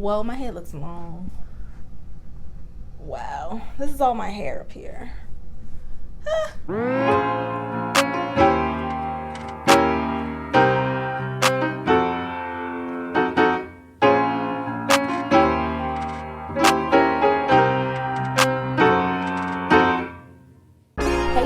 Well, my head looks long. Wow, this is all my hair up here. Hey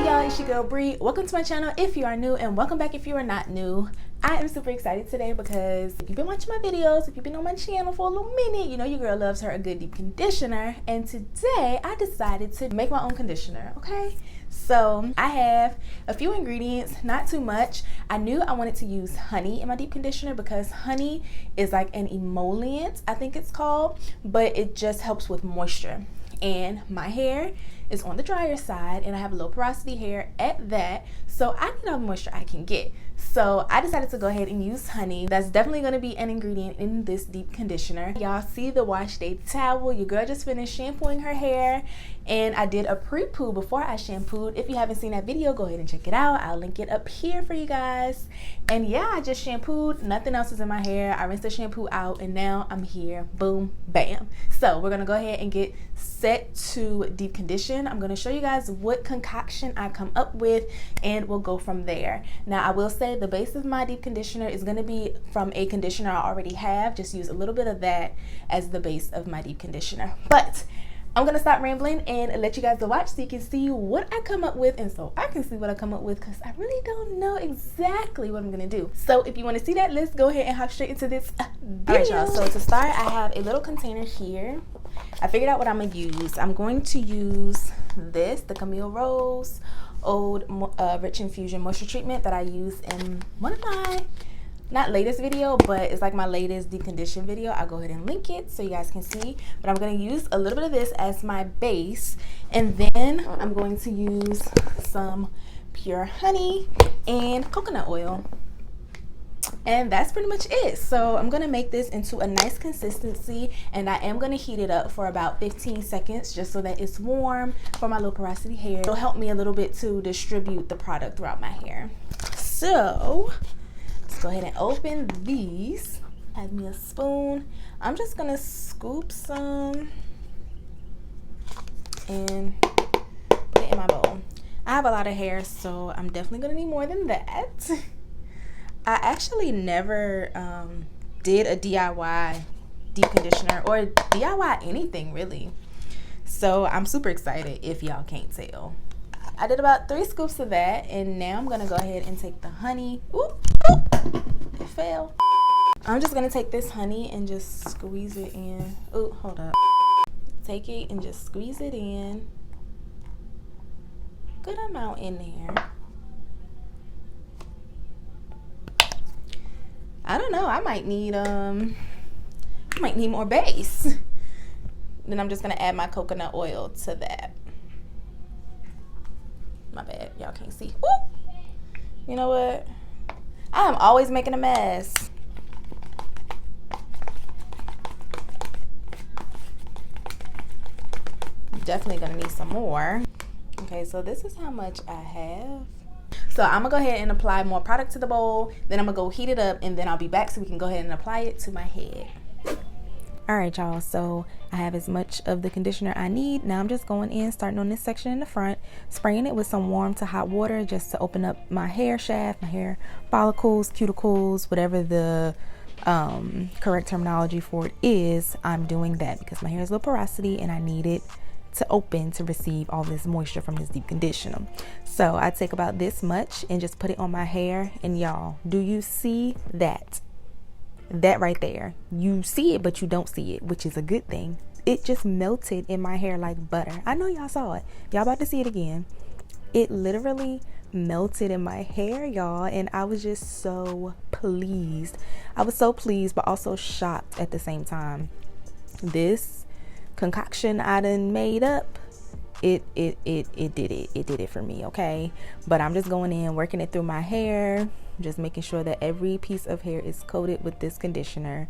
y'all, it's your girl Bree. Welcome to my channel if you are new, and welcome back if you are not new. I am super excited today because if you've been watching my videos, if you've been on my channel for a little minute, you know your girl loves her a good deep conditioner. And today I decided to make my own conditioner, okay? So I have a few ingredients, not too much. I knew I wanted to use honey in my deep conditioner because honey is like an emollient, I think it's called, but it just helps with moisture. And my hair is on the drier side and I have low porosity hair at that, so I need all the moisture I can get. So I decided to go ahead and use honey. That's definitely going to be an ingredient in this deep conditioner. Y'all see the wash day towel. Your girl just finished shampooing her hair, and I did a pre-poo before I shampooed. If you haven't seen that video, go ahead and check it out. I'll link it up here for you guys. And yeah, I just shampooed. Nothing else is in my hair. I rinsed the shampoo out and now I'm here. Boom, bam. So we're going to go ahead and get set to deep condition. I'm going to show you guys what concoction I come up with and we'll go from there. Now I will say the base of my deep conditioner is going to be from a conditioner I already have. Just use a little bit of that as the base of my deep conditioner. But I'm gonna stop rambling and let you guys watch so you can see what I come up with, and so I can see what I come up with, because I really don't know exactly what I'm gonna do. So if you want to see that, let's go ahead and hop straight into this video. Alright y'all, so to start I have a little container here. I figured out what I'm gonna use. I'm going to use this, the Camille Rose Old Rich Infusion Moisture Treatment that I use in one of my, not latest video, but it's like my latest deep condition video. I'll go ahead and link it so you guys can see. But I'm going to use a little bit of this as my base, and then I'm going to use some pure honey and coconut oil, and that's pretty much it. So I'm going to make this into a nice consistency, and I am going to heat it up for about 15 seconds just so that it's warm for my low porosity hair. It'll help me a little bit to distribute the product throughout my hair. So let's go ahead and open these. Have me a spoon. I'm just gonna scoop some and put it in my bowl. I have a lot of hair, so I'm definitely gonna need more than that. I actually never did a DIY deep conditioner or DIY anything really, so I'm super excited if y'all can't tell. I did about 3 scoops of that, and now I'm gonna go ahead and take the honey. Oop, oop, it fell. I'm just gonna take this honey and just squeeze it in. Oh, hold up. Take it and just squeeze it in. Good amount in there. I don't know, I might need more base. Then I'm just gonna add my coconut oil to that. My bad, y'all can't see. Woo! You know what? I am always making a mess. Definitely gonna need some more. Okay, so this is how much I have. So I'm gonna go ahead and apply more product to the bowl. Then I'm gonna go heat it up, and then I'll be back so we can go ahead and apply it to my head. All right, y'all, so I have as much of the conditioner I need. Now I'm just going in, starting on this section in the front, spraying it with some warm to hot water just to open up my hair shaft, my hair follicles, cuticles, whatever the correct terminology for it is. I'm doing that because my hair is low porosity and I need it to open to receive all this moisture from this deep conditioner. So I take about this much and just put it on my hair, and y'all, do you see that? That right there, you see it but you don't see it, which is a good thing. It just melted in my hair like butter. I know y'all saw it. Y'all about to see it again. It literally melted in my hair, y'all, and I was just so pleased. I was so pleased but also shocked at the same time. This concoction I done made up, it did it for me, okay? But I'm just going in, working it through my hair, just making sure that every piece of hair is coated with this conditioner.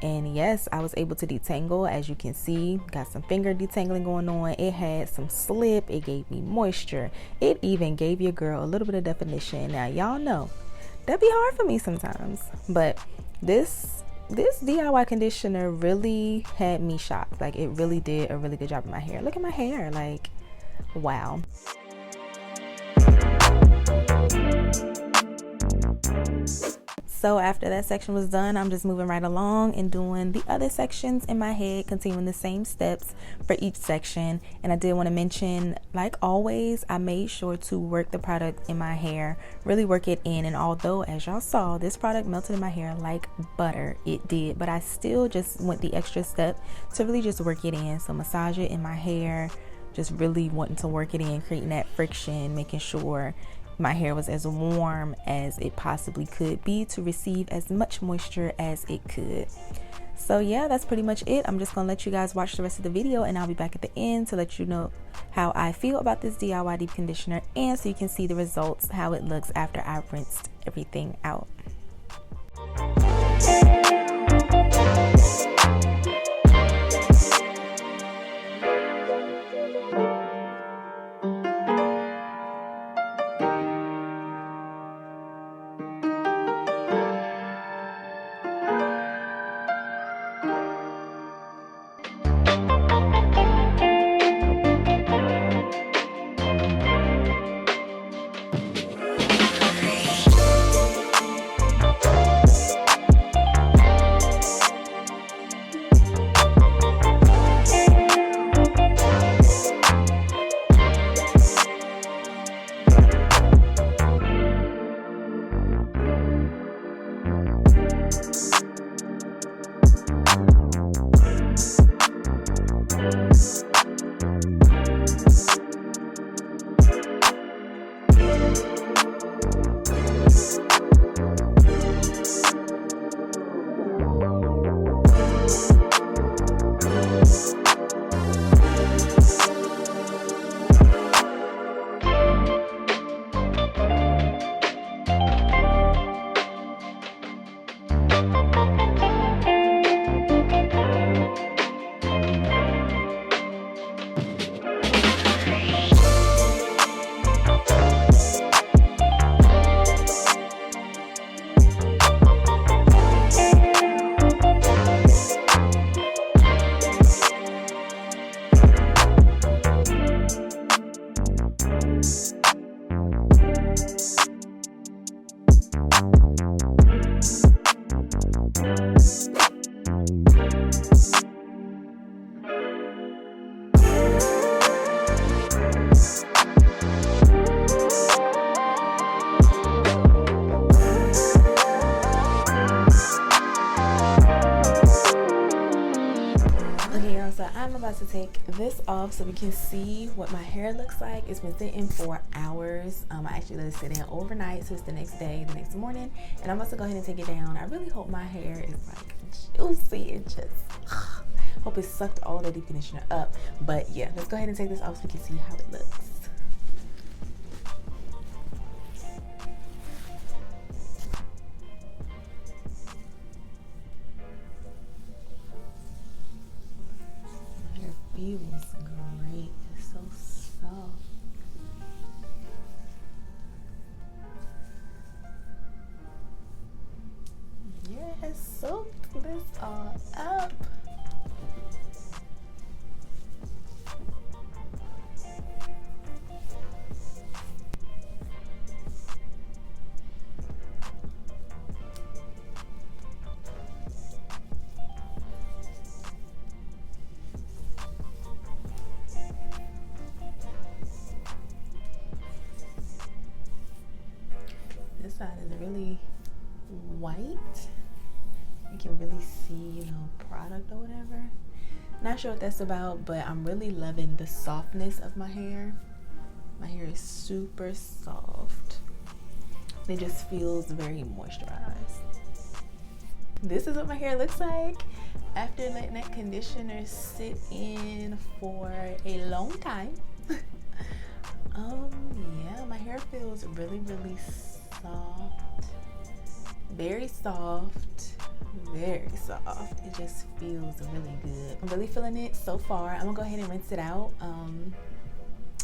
And yes, I was able to detangle, as you can see. Got some finger detangling going on. It had some slip. It gave me moisture. It even gave your girl a little bit of definition. Now y'all know that'd be hard for me sometimes, but this this DIY conditioner really had me shocked. Like, it really did a really good job in my hair. Look at my hair, like, wow. So after that section was done, I'm just moving right along and doing the other sections in my head, continuing the same steps for each section. And I did want to mention, like always, I made sure to work the product in my hair, really work it in. And although, as y'all saw, this product melted in my hair like butter, it did, but I still just went the extra step to really just work it in. So massage it in my hair, just really wanting to work it in, creating that friction, making sure my hair was as warm as it possibly could be to receive as much moisture as it could. So yeah, that's pretty much it. I'm just gonna let you guys watch the rest of the video, and I'll be back at the end to let you know how I feel about this DIY deep conditioner, and so you can see the results, how it looks after I rinsed everything out. I'm about to take this off so we can see what my hair looks like. It's been sitting for hours. I actually let it sit in overnight, so it's the next day, the next morning, and I'm about to go ahead and take it down. I really hope my hair is like juicy and just hope it sucked all the deep conditioner up. But yeah, let's go ahead and take this off so we can see how it looks. Feels great. It's so soft. Yeah, it has soaked this all up. This side is really white. You can really see, product or whatever. Not sure what that's about, but I'm really loving the softness of my hair. My hair is super soft. It just feels very moisturized. This is what my hair looks like after letting that conditioner sit in for a long time. Yeah, my hair feels really, really soft. Very soft. Very soft. It just feels really good. I'm really feeling it so far. I'm gonna go ahead and rinse it out.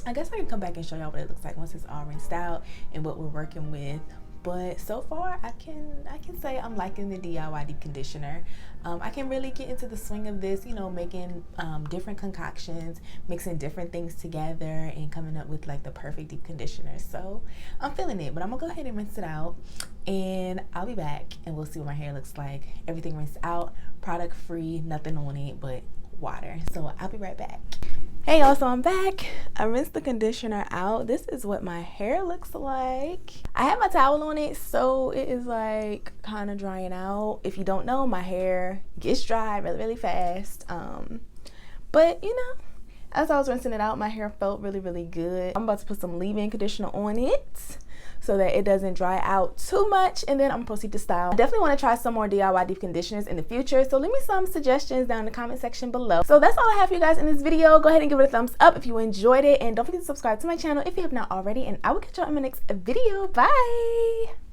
I guess I can come back and show y'all what it looks like once it's all rinsed out and what we're working with. but so far I can say I'm liking the DIY deep conditioner. I can really get into the swing of this, you know, making different concoctions, mixing different things together, and coming up with like the perfect deep conditioner. So I'm feeling it, but I'm gonna go ahead and rinse it out, and I'll be back and we'll see what my hair looks like. Everything rinsed out, product free, nothing on it but water. So I'll be right back. Hey y'all, so I'm back. I rinsed the conditioner out. This is what my hair looks like. I have my towel on it, so it is like kind of drying out. If you don't know, my hair gets dry really fast. But you know, as I was rinsing it out, my hair felt really good. I'm about to put some leave-in conditioner on it so that it doesn't dry out too much, and then I'm gonna proceed to style. I definitely want to try some more DIY deep conditioners in the future, so leave me some suggestions down in the comment section below. So that's all I have for you guys in this video. Go ahead and give it a thumbs up if you enjoyed it, and don't forget to subscribe to my channel if you have not already, and I will catch you in my next video. Bye.